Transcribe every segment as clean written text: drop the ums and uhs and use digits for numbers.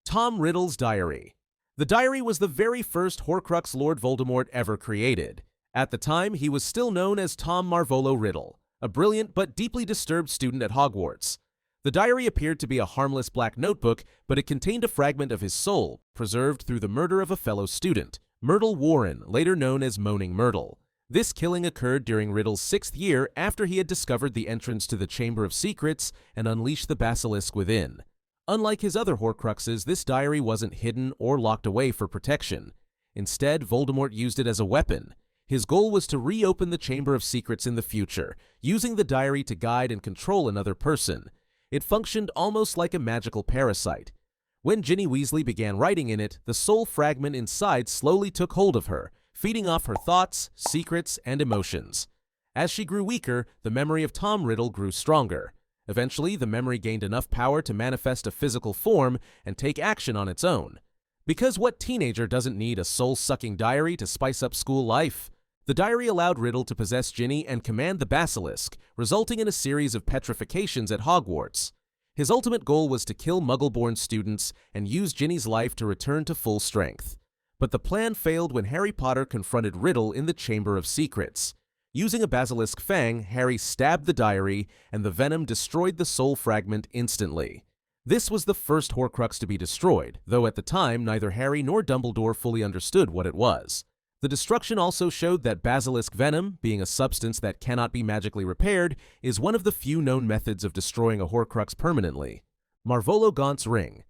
Tom Riddle's Diary. The diary was the very first Horcrux Lord Voldemort ever created. At the time, he was still known as Tom Marvolo Riddle, a brilliant but deeply disturbed student at Hogwarts. The diary appeared to be a harmless black notebook, but it contained a fragment of his soul, preserved through the murder of a fellow student, Myrtle Warren, later known as Moaning Myrtle. This killing occurred during Riddle's 6th year after he had discovered the entrance to the Chamber of Secrets and unleashed the basilisk within. Unlike his other Horcruxes, this diary wasn't hidden or locked away for protection. Instead, Voldemort used it as a weapon. His goal was to reopen the Chamber of Secrets in the future, using the diary to guide and control another person. It functioned almost like a magical parasite. When Ginny Weasley began writing in it, the soul fragment inside slowly took hold of her, feeding off her thoughts, secrets, and emotions. As she grew weaker, the memory of Tom Riddle grew stronger. Eventually, the memory gained enough power to manifest a physical form and take action on its own. Because what teenager doesn't need a soul-sucking diary to spice up school life? The diary allowed Riddle to possess Ginny and command the basilisk, resulting in a series of petrifications at Hogwarts. His ultimate goal was to kill Muggle-born students and use Ginny's life to return to full strength. But the plan failed when Harry Potter confronted Riddle in the Chamber of Secrets. Using a basilisk fang, Harry stabbed the diary, and the venom destroyed the soul fragment instantly. This was the first Horcrux to be destroyed, though at the time neither Harry nor Dumbledore fully understood what it was. The destruction also showed that basilisk venom, being a substance that cannot be magically repaired, is one of the few known methods of destroying a Horcrux permanently. Marvolo Gaunt's Ring.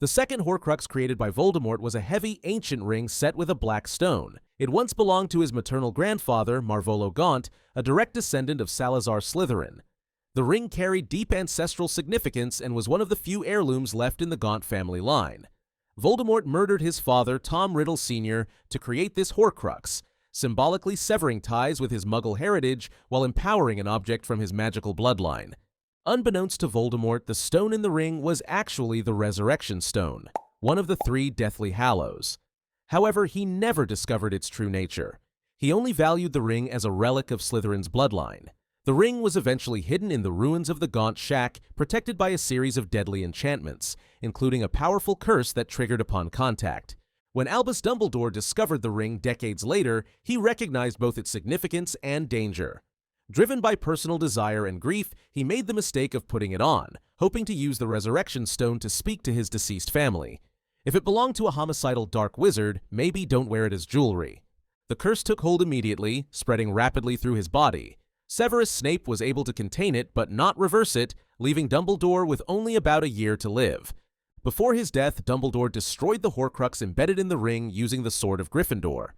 The second Horcrux created by Voldemort was a heavy, ancient ring set with a black stone. It once belonged to his maternal grandfather, Marvolo Gaunt, a direct descendant of Salazar Slytherin. The ring carried deep ancestral significance and was one of the few heirlooms left in the Gaunt family line. Voldemort murdered his father, Tom Riddle Sr., to create this Horcrux, symbolically severing ties with his Muggle heritage while empowering an object from his magical bloodline. Unbeknownst to Voldemort, the stone in the ring was actually the Resurrection Stone, one of the 3 Deathly Hallows. However, he never discovered its true nature. He only valued the ring as a relic of Slytherin's bloodline. The ring was eventually hidden in the ruins of the Gaunt Shack, protected by a series of deadly enchantments, including a powerful curse that triggered upon contact. When Albus Dumbledore discovered the ring decades later, he recognized both its significance and danger. Driven by personal desire and grief, he made the mistake of putting it on, hoping to use the Resurrection Stone to speak to his deceased family. If it belonged to a homicidal dark wizard, maybe don't wear it as jewelry. The curse took hold immediately, spreading rapidly through his body. Severus Snape was able to contain it but not reverse it, leaving Dumbledore with only about a year to live. Before his death, Dumbledore destroyed the Horcrux embedded in the ring using the Sword of Gryffindor.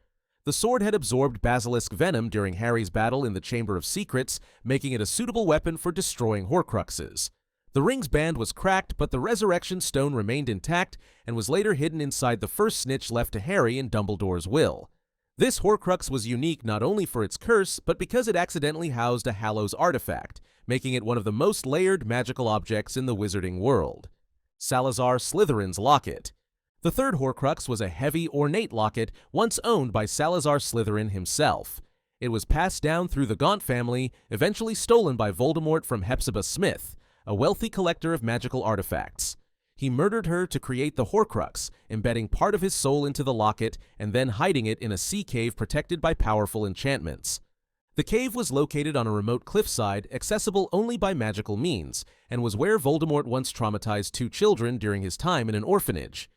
The sword had absorbed basilisk venom during Harry's battle in the Chamber of Secrets, making it a suitable weapon for destroying Horcruxes. The ring's band was cracked, but the Resurrection Stone remained intact and was later hidden inside the first snitch left to Harry in Dumbledore's will. This Horcrux was unique not only for its curse, but because it accidentally housed a Hallows artifact, making it one of the most layered magical objects in the wizarding world. Salazar Slytherin's Locket. The third Horcrux was a heavy, ornate locket once owned by Salazar Slytherin himself. It was passed down through the Gaunt family, eventually stolen by Voldemort from Hepzibah Smith, a wealthy collector of magical artifacts. He murdered her to create the Horcrux, embedding part of his soul into the locket and then hiding it in a sea cave protected by powerful enchantments. The cave was located on a remote cliffside, accessible only by magical means, and was where Voldemort once traumatized 2 children during his time in an orphanage.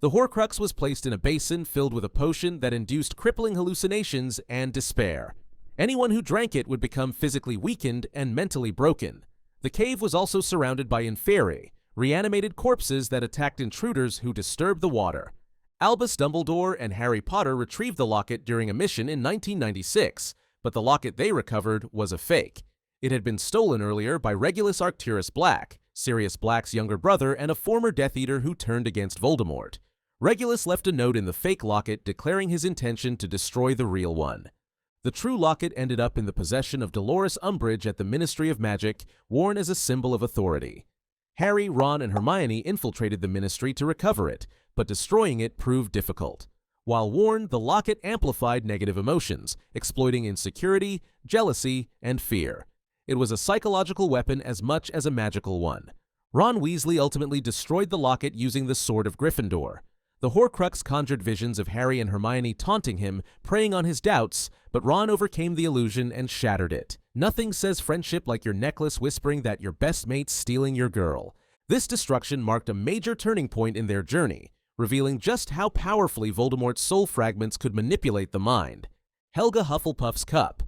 The Horcrux was placed in a basin filled with a potion that induced crippling hallucinations and despair. Anyone who drank it would become physically weakened and mentally broken. The cave was also surrounded by inferi, reanimated corpses that attacked intruders who disturbed the water. Albus Dumbledore and Harry Potter retrieved the locket during a mission in 1996, but the locket they recovered was a fake. It had been stolen earlier by Regulus Arcturus Black, Sirius Black's younger brother and a former Death Eater who turned against Voldemort. Regulus left a note in the fake locket declaring his intention to destroy the real one. The true locket ended up in the possession of Dolores Umbridge at the Ministry of Magic, worn as a symbol of authority. Harry, Ron, and Hermione infiltrated the Ministry to recover it, but destroying it proved difficult. While worn, the locket amplified negative emotions, exploiting insecurity, jealousy, and fear. It was a psychological weapon as much as a magical one. Ron Weasley ultimately destroyed the locket using the Sword of Gryffindor. The Horcrux conjured visions of Harry and Hermione taunting him, preying on his doubts, but Ron overcame the illusion and shattered it. Nothing says friendship like your necklace whispering that your best mate's stealing your girl. This destruction marked a major turning point in their journey, revealing just how powerfully Voldemort's soul fragments could manipulate the mind. Helga Hufflepuffs Cup.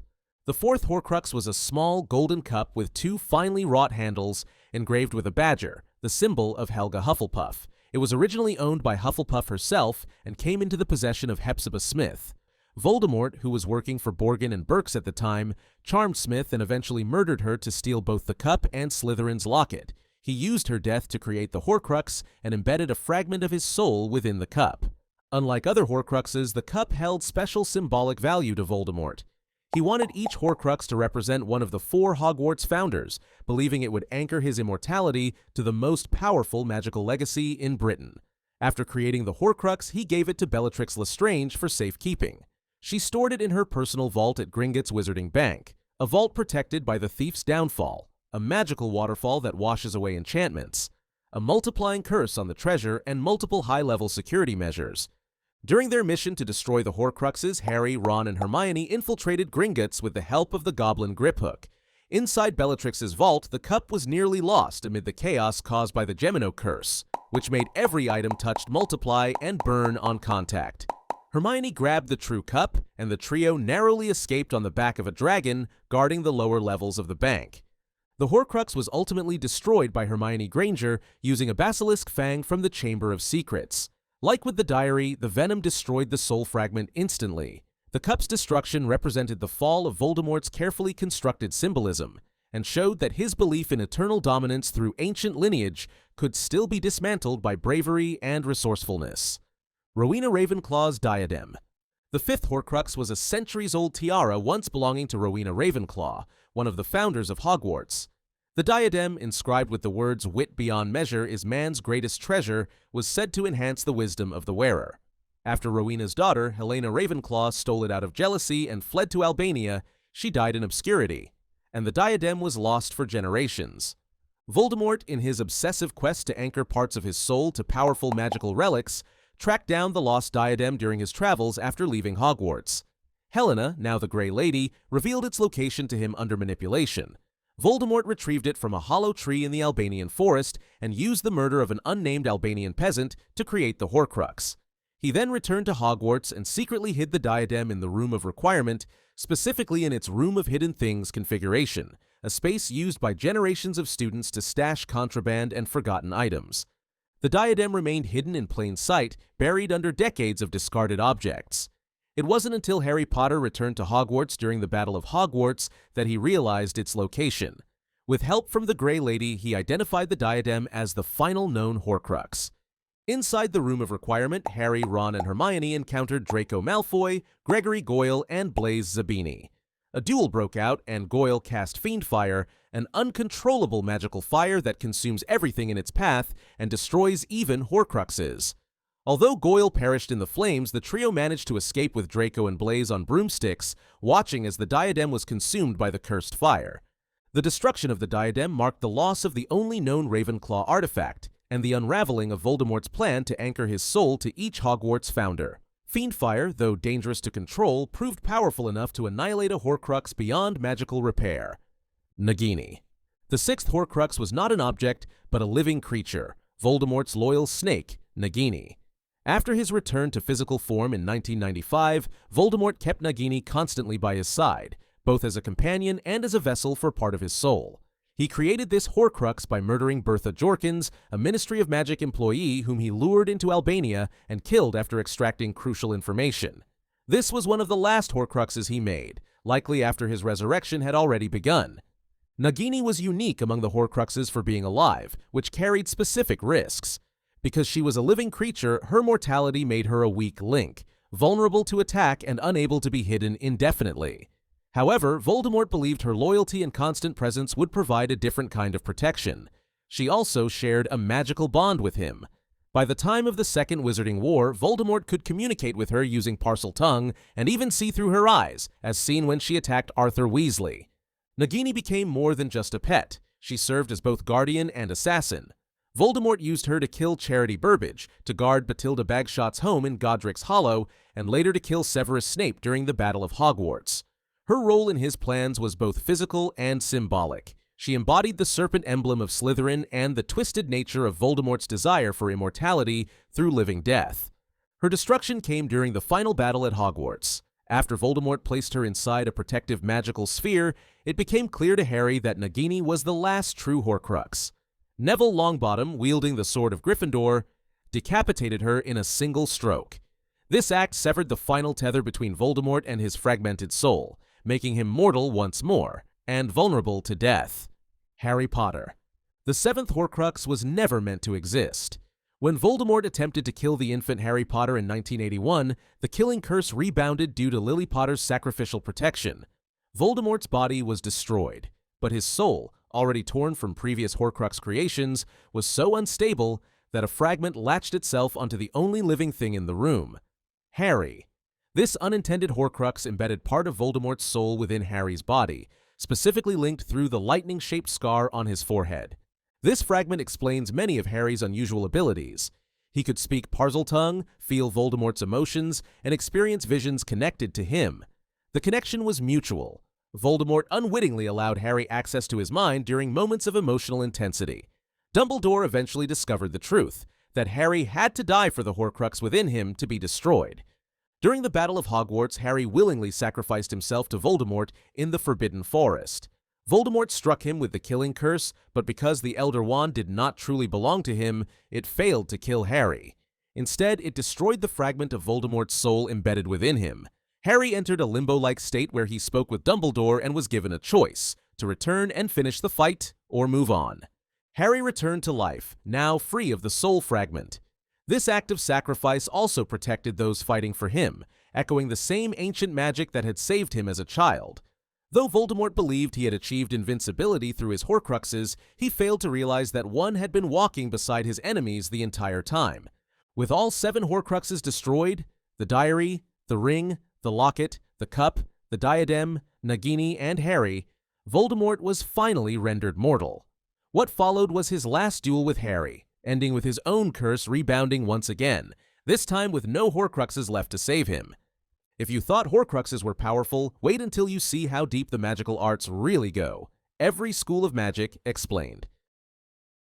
The fourth Horcrux was a small, golden cup with two finely wrought handles engraved with a badger, the symbol of Helga Hufflepuff. It was originally owned by Hufflepuff herself and came into the possession of Hepzibah Smith. Voldemort, who was working for Borgin and Burkes at the time, charmed Smith and eventually murdered her to steal both the cup and Slytherin's locket. He used her death to create the Horcrux and embedded a fragment of his soul within the cup. Unlike other Horcruxes, the cup held special symbolic value to Voldemort. He wanted each Horcrux to represent one of the 4 Hogwarts founders, believing it would anchor his immortality to the most powerful magical legacy in Britain. After creating the Horcrux, he gave it to Bellatrix Lestrange for safekeeping. She stored it in her personal vault at Gringotts Wizarding Bank, a vault protected by the Thief's Downfall, a magical waterfall that washes away enchantments, a multiplying curse on the treasure, and multiple high-level security measures. During their mission to destroy the Horcruxes, Harry, Ron, and Hermione infiltrated Gringotts with the help of the Goblin Griphook. Inside Bellatrix's vault, the cup was nearly lost amid the chaos caused by the Gemino curse, which made every item touched multiply and burn on contact. Hermione grabbed the true cup, and the trio narrowly escaped on the back of a dragon guarding the lower levels of the bank. The Horcrux was ultimately destroyed by Hermione Granger using a basilisk fang from the Chamber of Secrets. Like with the diary, the venom destroyed the soul fragment instantly. The cup's destruction represented the fall of Voldemort's carefully constructed symbolism, and showed that his belief in eternal dominance through ancient lineage could still be dismantled by bravery and resourcefulness. Rowena Ravenclaw's Diadem. The fifth Horcrux was a centuries-old tiara once belonging to Rowena Ravenclaw, one of the founders of Hogwarts. The diadem, inscribed with the words "Wit beyond measure is man's greatest treasure," was said to enhance the wisdom of the wearer. After Rowena's daughter, Helena Ravenclaw, stole it out of jealousy and fled to Albania, she died in obscurity, and the diadem was lost for generations. Voldemort, in his obsessive quest to anchor parts of his soul to powerful magical relics, tracked down the lost diadem during his travels after leaving Hogwarts. Helena, now the Grey Lady, revealed its location to him under manipulation. Voldemort retrieved it from a hollow tree in the Albanian forest and used the murder of an unnamed Albanian peasant to create the Horcrux. He then returned to Hogwarts and secretly hid the diadem in the Room of Requirement, specifically in its Room of Hidden Things configuration, a space used by generations of students to stash contraband and forgotten items. The diadem remained hidden in plain sight, buried under decades of discarded objects. It wasn't until Harry Potter returned to Hogwarts during the Battle of Hogwarts that he realized its location. With help from the Grey Lady, he identified the diadem as the final known Horcrux. Inside the Room of Requirement, Harry, Ron, and Hermione encountered Draco Malfoy, Gregory Goyle, and Blaise Zabini. A duel broke out, and Goyle cast Fiendfire, an uncontrollable magical fire that consumes everything in its path and destroys even Horcruxes. Although Goyle perished in the flames, the trio managed to escape with Draco and Blaise on broomsticks, watching as the diadem was consumed by the cursed fire. The destruction of the diadem marked the loss of the only known Ravenclaw artifact, and the unraveling of Voldemort's plan to anchor his soul to each Hogwarts founder. Fiendfire, though dangerous to control, proved powerful enough to annihilate a Horcrux beyond magical repair. Nagini. The sixth Horcrux was not an object, but a living creature, Voldemort's loyal snake, Nagini. After his return to physical form in 1995, Voldemort kept Nagini constantly by his side, both as a companion and as a vessel for part of his soul. He created this Horcrux by murdering Bertha Jorkins, a Ministry of Magic employee whom he lured into Albania and killed after extracting crucial information. This was one of the last Horcruxes he made, likely after his resurrection had already begun. Nagini was unique among the Horcruxes for being alive, which carried specific risks. Because she was a living creature, her mortality made her a weak link, vulnerable to attack and unable to be hidden indefinitely. However, Voldemort believed her loyalty and constant presence would provide a different kind of protection. She also shared a magical bond with him. By the time of the Second Wizarding War, Voldemort could communicate with her using Parseltongue and even see through her eyes, as seen when she attacked Arthur Weasley. Nagini became more than just a pet. She served as both guardian and assassin. Voldemort used her to kill Charity Burbage, to guard Bathilda Bagshot's home in Godric's Hollow, and later to kill Severus Snape during the Battle of Hogwarts. Her role in his plans was both physical and symbolic. She embodied the serpent emblem of Slytherin and the twisted nature of Voldemort's desire for immortality through living death. Her destruction came during the final battle at Hogwarts. After Voldemort placed her inside a protective magical sphere, it became clear to Harry that Nagini was the last true Horcrux. Neville Longbottom, wielding the Sword of Gryffindor, decapitated her in a single stroke. This act severed the final tether between Voldemort and his fragmented soul, making him mortal once more, and vulnerable to death. Harry Potter. The seventh Horcrux was never meant to exist. When Voldemort attempted to kill the infant Harry Potter in 1981, the killing curse rebounded due to Lily Potter's sacrificial protection. Voldemort's body was destroyed, but his soul, already torn from previous Horcrux creations, was so unstable that a fragment latched itself onto the only living thing in the room: Harry. This unintended Horcrux embedded part of Voldemort's soul within Harry's body, specifically linked through the lightning-shaped scar on his forehead. This fragment explains many of Harry's unusual abilities. He could speak Parseltongue, feel Voldemort's emotions, and experience visions connected to him. The connection was mutual. Voldemort unwittingly allowed Harry access to his mind during moments of emotional intensity. Dumbledore eventually discovered the truth, that Harry had to die for the Horcrux within him to be destroyed. During the Battle of Hogwarts, Harry willingly sacrificed himself to Voldemort in the Forbidden Forest. Voldemort struck him with the killing curse, but because the Elder Wand did not truly belong to him, it failed to kill Harry. Instead, it destroyed the fragment of Voldemort's soul embedded within him. Harry entered a limbo-like state where he spoke with Dumbledore and was given a choice: to return and finish the fight, or move on. Harry returned to life, now free of the soul fragment. This act of sacrifice also protected those fighting for him, echoing the same ancient magic that had saved him as a child. Though Voldemort believed he had achieved invincibility through his Horcruxes, he failed to realize that one had been walking beside his enemies the entire time. With all 7 Horcruxes destroyed, the Diary, the Ring, the Locket, the Cup, the Diadem, Nagini, and Harry, Voldemort was finally rendered mortal. What followed was his last duel with Harry, ending with his own curse rebounding once again, this time with no Horcruxes left to save him. If you thought Horcruxes were powerful, wait until you see how deep the magical arts really go. Every School of Magic explained.